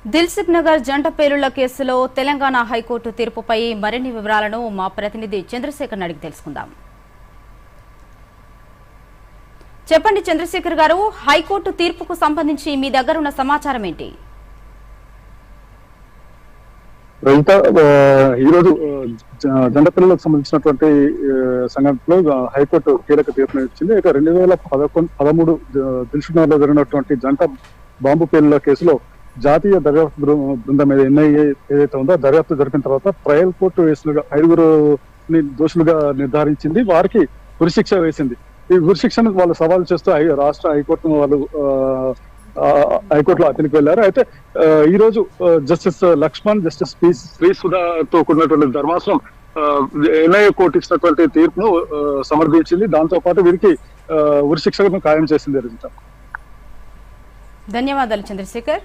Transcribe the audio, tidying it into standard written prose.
దిల్సుఖ్ నగర్ జంట పేలుళ్ల కేసులో తెలంగాణ హైకోర్టు తీర్పుపై మరిన్ని వివరాలను మా ప్రతినిధి చంద్రశేఖర్ అడిగి తెలుసుకుందాం. చెప్పండి చంద్రశేఖర్ గారు, హైకోర్టు తీర్పుకు సంబంధించి మీ దగ్గర ఉన్న సమాచారం ఏంటి? ఈరోజు జంటపిల్లలకు సంబంధించినటువంటి సంఘటనలో హైకోర్టు కీలక తీర్పును ఇచ్చింది. ఇక 2013 దిల్సుఖ్ నగర్ లో జరిగినటువంటి జంట బాంబు పేలుళ్ల కేసులో జాతీయ దర్యాప్తు బృందం ఎన్ఐఏ ఏదైతే ఉందో దర్యాప్తు జరిపిన తర్వాత ట్రయల్ కోర్టు వేసిన 5 దోషులుగా నిర్ధారించింది. వారికి ఉరిశిక్ష వేసింది. ఈ ఉరిశిక్షను వాళ్ళు సవాల్ చేస్తూ రాష్ట్ర హైకోర్టును వాళ్ళు హైకోర్టులో అతనికి వెళ్లారు. అయితే ఈ రోజు జస్టిస్ లక్ష్మణ్, జస్టిస్ శ్రీ సుధాతో కూడినటువంటి ధర్మాసనం ఎన్ఐఏ కోర్టు ఇచ్చినటువంటి తీర్పును సమర్థించింది. దాంతో పాటు వీరికి ఉరిశిక్షను ఖాయం చేసింది. ధన్యవాదాలు చంద్రశేఖర్.